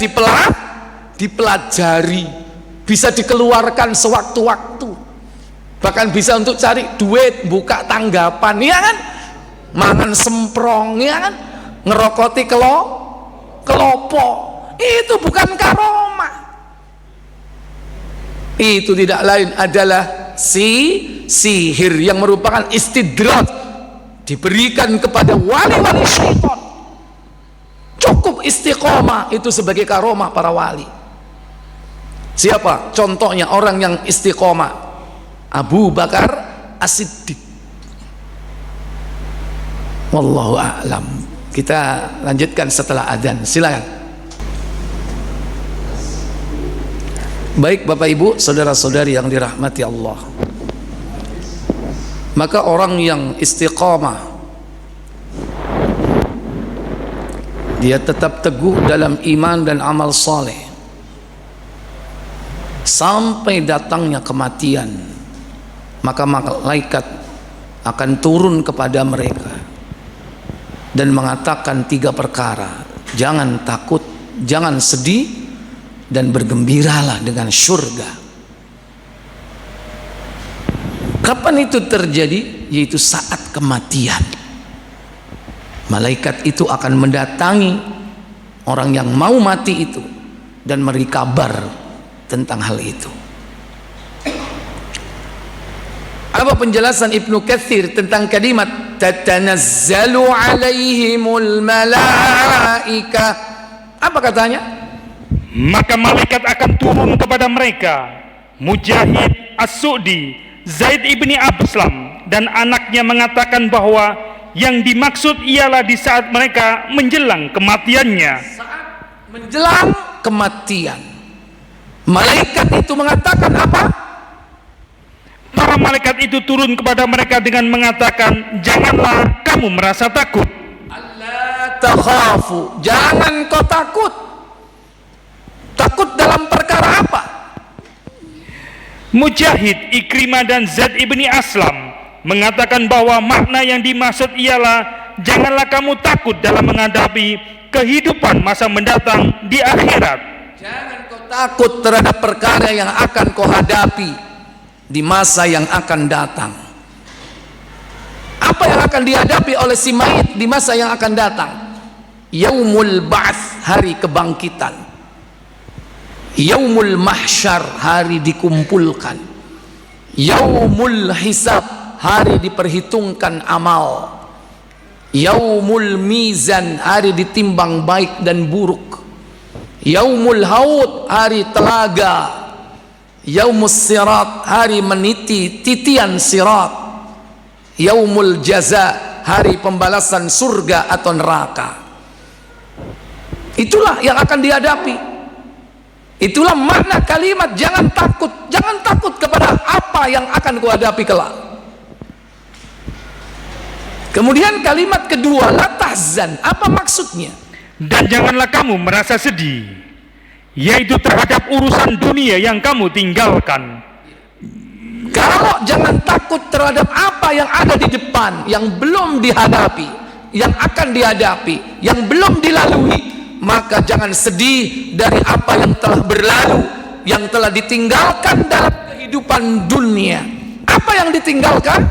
dipelajari, bisa dikeluarkan sewaktu-waktu, bahkan bisa untuk cari duit, buka tanggapan, ya kan, mangan semprong, ya kan, ngerokoti kelopo. Itu bukan karomah. Itu tidak lain adalah sihir yang merupakan istidraj, diberikan kepada wali-wali syaitan. Cukup istiqomah itu sebagai karomah para wali. Siapa contohnya orang yang istiqomah? Abu Bakar As-Siddiq. Wallahu a'lam. Kita lanjutkan setelah adzan. Silakan. Baik Bapak Ibu, saudara-saudari yang dirahmati Allah. Maka orang yang istiqamah, dia tetap teguh dalam iman dan amal saleh sampai datangnya kematian, maka malaikat akan turun kepada mereka dan mengatakan 3 perkara. Jangan takut, jangan sedih, dan bergembiralah dengan surga. Kapan itu terjadi? Yaitu saat kematian. Malaikat itu akan mendatangi orang yang mau mati itu dan memberi kabar tentang hal itu. Apa penjelasan Ibnu Katsir tentang kalimat tatanazzalu alaihimul malaika? Apa katanya? Maka malaikat akan turun kepada mereka. Mujahid As-Sudi, Zaid ibni Abslam dan anaknya mengatakan bahwa yang dimaksud ialah di saat mereka menjelang kematiannya. Saat menjelang kematian, malaikat itu mengatakan apa? Para malaikat itu turun kepada mereka dengan mengatakan, janganlah kamu merasa takut. Allah takhafu, jangan kau takut. Takut dalam perkara apa? Mujahid, Ikrimah dan Zaid ibni Aslam mengatakan bahwa makna yang dimaksud ialah janganlah kamu takut dalam menghadapi kehidupan masa mendatang di akhirat. Jangan kau takut terhadap perkara yang akan kau hadapi di masa yang akan datang. Apa yang akan dihadapi oleh si mayit di masa yang akan datang? Yaumul ba'ts, hari kebangkitan. Yaumul mahsyar, hari dikumpulkan. Yaumul hisab, hari diperhitungkan amal. Yaumul mizan, hari ditimbang baik dan buruk. Yaumul haud, hari telaga. Yaumus sirat, hari meniti titian sirat. Yaumul jaza, hari pembalasan surga atau neraka. Itulah yang akan dihadapi. Itulah makna kalimat jangan takut. Jangan takut kepada apa yang akan kuhadapi kelak. Kemudian kalimat kedua, la tahzan. Apa maksudnya? Dan janganlah kamu merasa sedih, yaitu terhadap urusan dunia yang kamu tinggalkan. Kalau jangan takut terhadap apa yang ada di depan, yang belum dihadapi, yang akan dihadapi, yang belum dilalui, maka jangan sedih dari apa yang telah berlalu, yang telah ditinggalkan dalam kehidupan dunia. Apa yang ditinggalkan?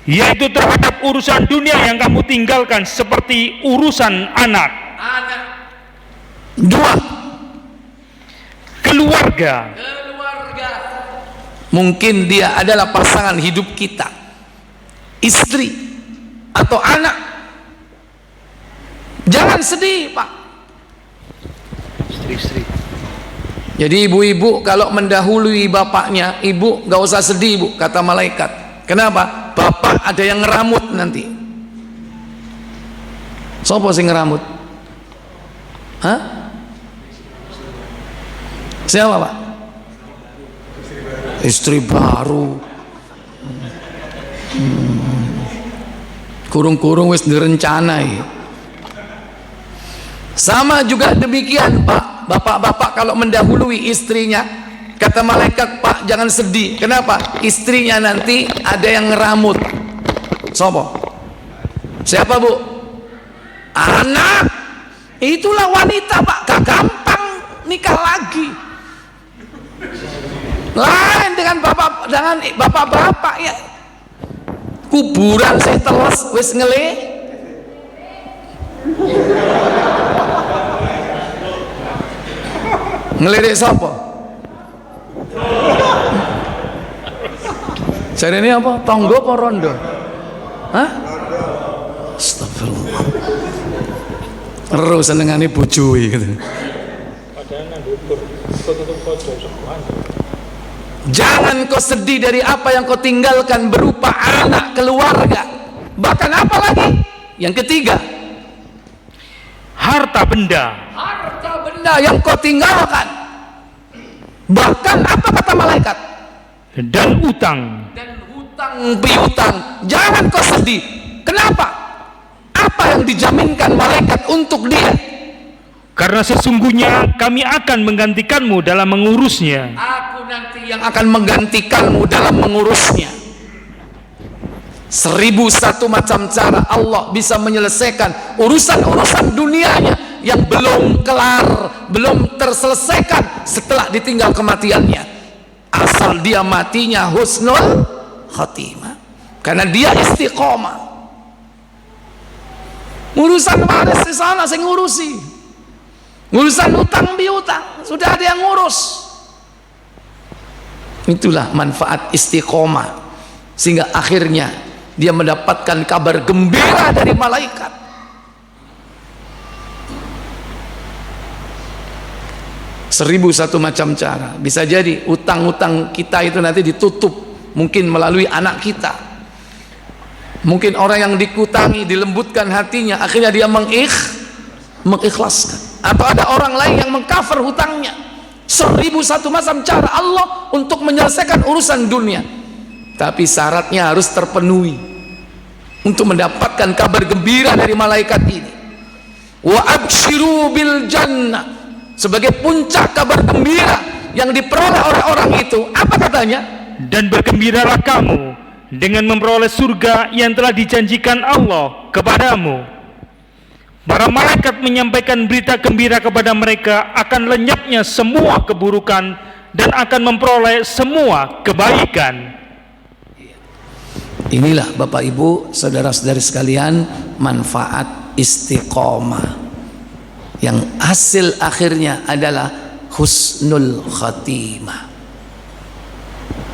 Yaitu terhadap urusan dunia yang kamu tinggalkan, seperti urusan anak. Dua, keluarga. Mungkin dia adalah pasangan hidup kita, istri atau anak. Jangan sedih, Pak. Istri. Jadi ibu-ibu kalau mendahului bapaknya, ibu gak usah sedih, Bu, kata malaikat. Kenapa? Bapak ada yang ngeramut nanti. Sopo sing ngeramut? Hah? Siapa, Pak? Istri baru. Kurung-kurung wis direncanai. Sama juga demikian, Pak. Bapak-bapak kalau mendahului istrinya, kata malaikat, Pak jangan sedih. Kenapa? Istrinya nanti ada yang ngeramut. Sopo? Siapa, Bu? Anak. Itulah wanita, Pak. Gak gampang nikah lagi. Lain dengan bapak-bapak ya. Kuburan saya teles wis ngele. Ngelirik sapa? Cari ini apa? Tonggo apa rondo? Hah? Astagfirullah. Terus senengane bojoi gitu. Jangan kau sedih dari apa yang kau tinggalkan berupa anak, keluarga, bahkan apa lagi? Yang ketiga, harta benda. Harta benda yang kau tinggalkan, bahkan apa kata malaikat? Dan utang. Dan hutang piutang. Jangan kau sedih. Kenapa? Apa yang dijaminkan malaikat untuk dia? Karena sesungguhnya kami akan menggantikanmu dalam mengurusnya. Aku nanti yang akan menggantikanmu dalam mengurusnya. 1001 macam cara Allah bisa menyelesaikan urusan-urusan dunianya yang belum kelar, belum terselesaikan setelah ditinggal kematiannya. Asal dia matinya husnul khatimah, karena dia istiqomah. Urusan waris di sana saya ngurusi. Urusan utang piutang sudah ada yang ngurus. Itulah manfaat istiqomah, sehingga akhirnya dia mendapatkan kabar gembira dari malaikat. Seribu satu macam cara. Bisa jadi utang-utang kita itu nanti ditutup, mungkin melalui anak kita. Mungkin orang yang dikutangi dilembutkan hatinya, akhirnya dia mengikhlaskan. Atau ada orang lain yang mengcover hutangnya. 1001 macam cara Allah untuk menyelesaikan urusan dunia. Tapi syaratnya harus terpenuhi untuk mendapatkan kabar gembira dari malaikat ini. Wa abshiru bil jannah, sebagai puncak kabar gembira yang diperoleh oleh orang itu. Apa katanya? Dan bergembiralah kamu dengan memperoleh surga yang telah dijanjikan Allah kepadamu. Para malaikat menyampaikan berita gembira kepada mereka akan lenyapnya semua keburukan dan akan memperoleh semua kebaikan. Inilah Bapak Ibu, saudara-saudari sekalian, manfaat istiqomah yang hasil akhirnya adalah husnul khatimah.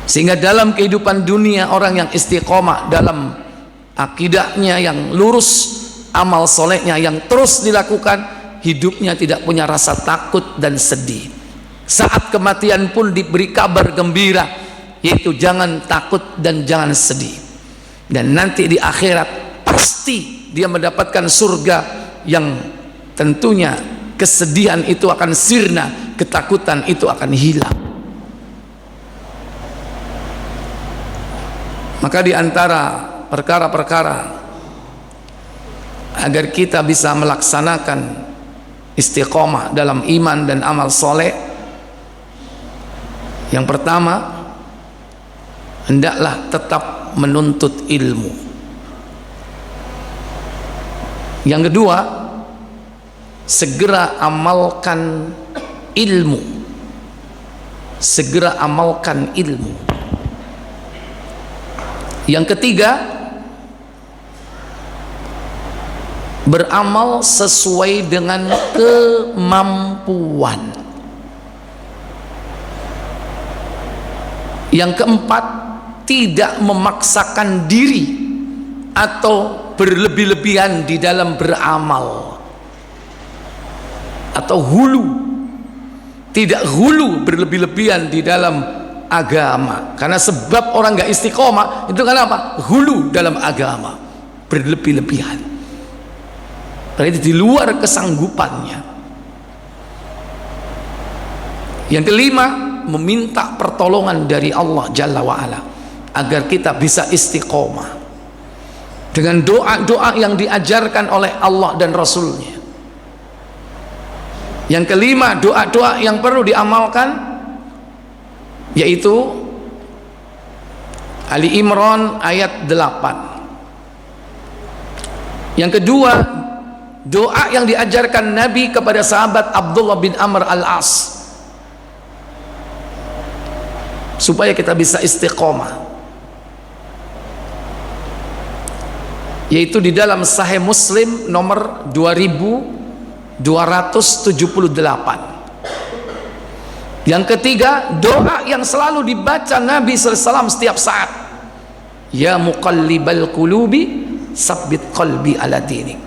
Sehingga dalam kehidupan dunia, orang yang istiqomah dalam akidahnya yang lurus, amal solehnya yang terus dilakukan, hidupnya tidak punya rasa takut dan sedih. Saat kematian pun diberi kabar gembira, yaitu jangan takut dan jangan sedih. Dan nanti di akhirat pasti dia mendapatkan surga yang tentunya kesedihan itu akan sirna, ketakutan itu akan hilang. Maka di antara perkara-perkara agar kita bisa melaksanakan istiqomah dalam iman dan amal soleh, yang pertama, hendaklah tetap menuntut ilmu. Yang kedua, segera amalkan ilmu. Segera amalkan ilmu. Yang ketiga, beramal sesuai dengan kemampuan. Yang keempat, tidak memaksakan diri atau berlebih-lebihan di dalam beramal, atau hulu, tidak hulu berlebih-lebihan di dalam agama. Karena sebab orang nggak istiqomah itu kenapa? Hulu dalam agama, berlebih-lebihan, berarti di luar kesanggupannya. Yang kelima, meminta pertolongan dari Allah Jalla wa'ala agar kita bisa istiqomah dengan doa-doa yang diajarkan oleh Allah dan Rasulnya. Yang kelima, doa-doa yang perlu diamalkan, yaitu Ali Imran ayat 8. Yang kedua, doa yang diajarkan Nabi kepada sahabat Abdullah bin Amr al-As supaya kita bisa istiqomah, yaitu di dalam Sahih Muslim nomor 2278. Yang ketiga, doa yang selalu dibaca Nabi SAW setiap saat. Ya muqallibal qulubi, sabbit qalbi ala dinik.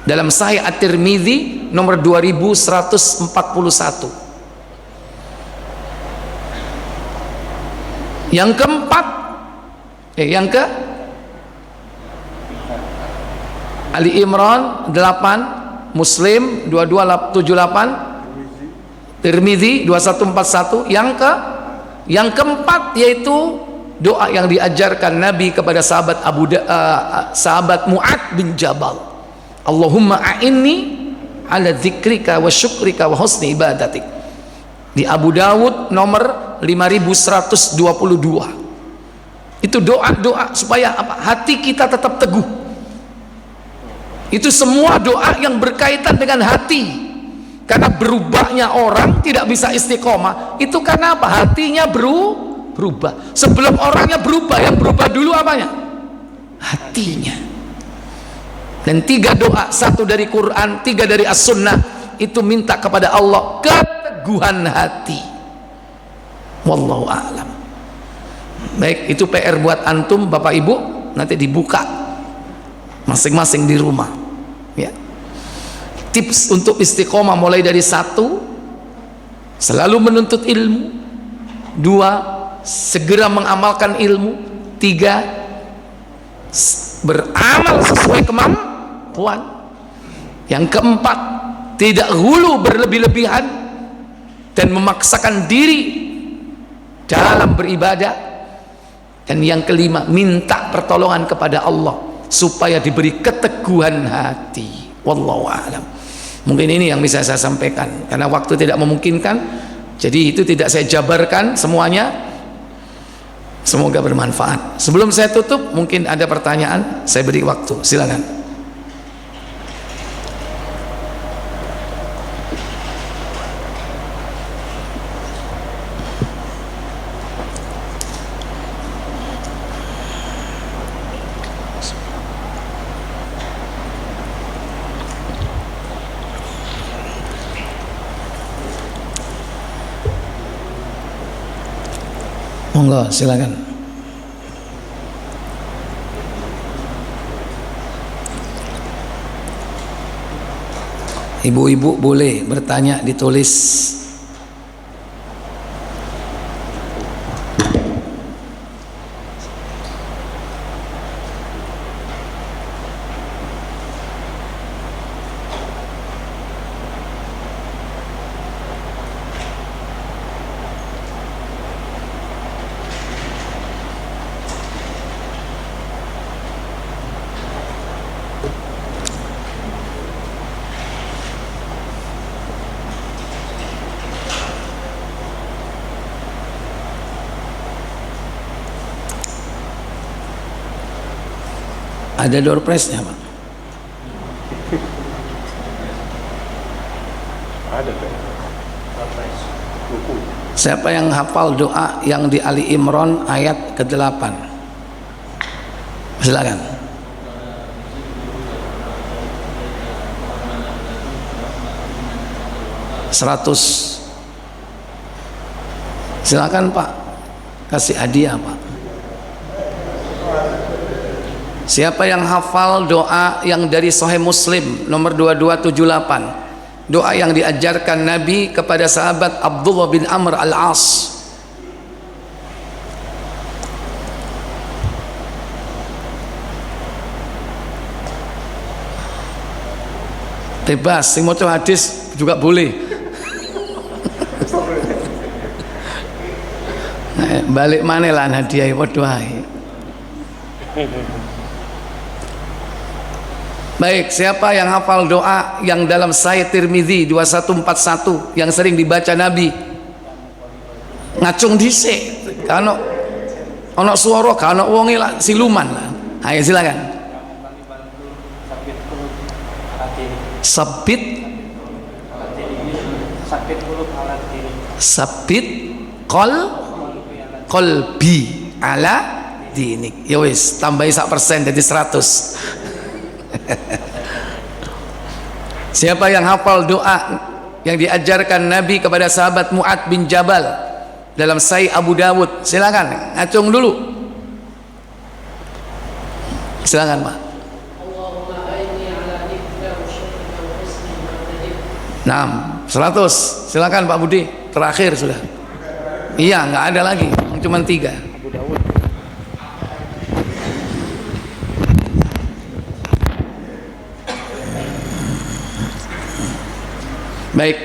Dalam Sahih At-Tirmidzi nomor 2141. Yang keempat, yang ke Ali Imran 8, Muslim 2278, Tirmidzi 2141. Yang keempat yaitu doa yang diajarkan Nabi kepada sahabat Mu'ad bin Jabal. Allahumma a'inni ala dzikrika wa syukrika wa husni ibadatik. Di Abu Dawud nomor 5122. Itu doa-doa supaya apa? Hati kita tetap teguh. Itu semua doa yang berkaitan dengan hati. Karena berubahnya orang tidak bisa istiqomah itu karena apa? Hatinya berubah. Sebelum orangnya berubah, yang berubah dulu apanya? Hatinya. Dan 3 doa, 1 dari Quran, 3 dari As-Sunnah, itu minta kepada Allah keteguhan hati. Wallahu a'lam. Baik, itu PR buat antum Bapak Ibu, nanti dibuka masing-masing di rumah ya. Tips untuk istiqomah mulai dari 1, selalu menuntut ilmu. 2, segera mengamalkan ilmu. 3, beramal sesuai kemampuan. Yang keempat, tidak hulu berlebih-lebihan dan memaksakan diri dalam beribadah. Dan yang kelima, minta pertolongan kepada Allah supaya diberi keteguhan hati. Wallahu a'lam. Mungkin ini yang bisa saya sampaikan karena waktu tidak memungkinkan, jadi itu tidak saya jabarkan semuanya. Semoga bermanfaat. Sebelum saya tutup, mungkin ada pertanyaan, saya beri waktu, silakan. Monggo, silakan. Ibu-ibu boleh bertanya, ditulis. Ada door prize-nya, Pak? Ada, Pak. Siapa yang hafal doa yang di Ali Imran ayat ke-8? Silakan. Seratus. Silakan Pak, kasih hadiah Pak. Siapa yang hafal doa yang dari Sahih Muslim nomor 2278, doa yang diajarkan Nabi kepada sahabat Abdullah bin Amr al-As? Bebas, sing maca hadis juga boleh. Balik mana lah hadiah padha ae. Baik, siapa yang hafal doa yang dalam Sahih Tirmidzi 2141 yang sering dibaca Nabi? Ngacung dhisik, kana ana swara kana wonge lak siluman lah. Ayo silakan. Sabit qalbi ala dinik. Ya wis, tambahi 1% jadi 100. Siapa yang hafal doa yang diajarkan Nabi kepada sahabat Mu'ad bin Jabal dalam Sahih Abu Dawud. Silakan ngacung dulu. Silakan Pak. Nah, 100. Silakan Pak Budi. Terakhir sudah. Iya, nggak ada lagi. Cuma 3. Baik,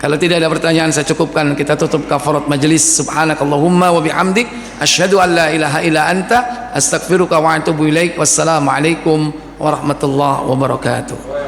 kalau tidak ada pertanyaan saya cukupkan, kita tutup kafarat majelis. Subhanakallahumma wa bihamdik asyhadu an la ilaha illa anta astaghfiruka wa atubu ilaik. Wassalamualaikum warahmatullahi wabarakatuh.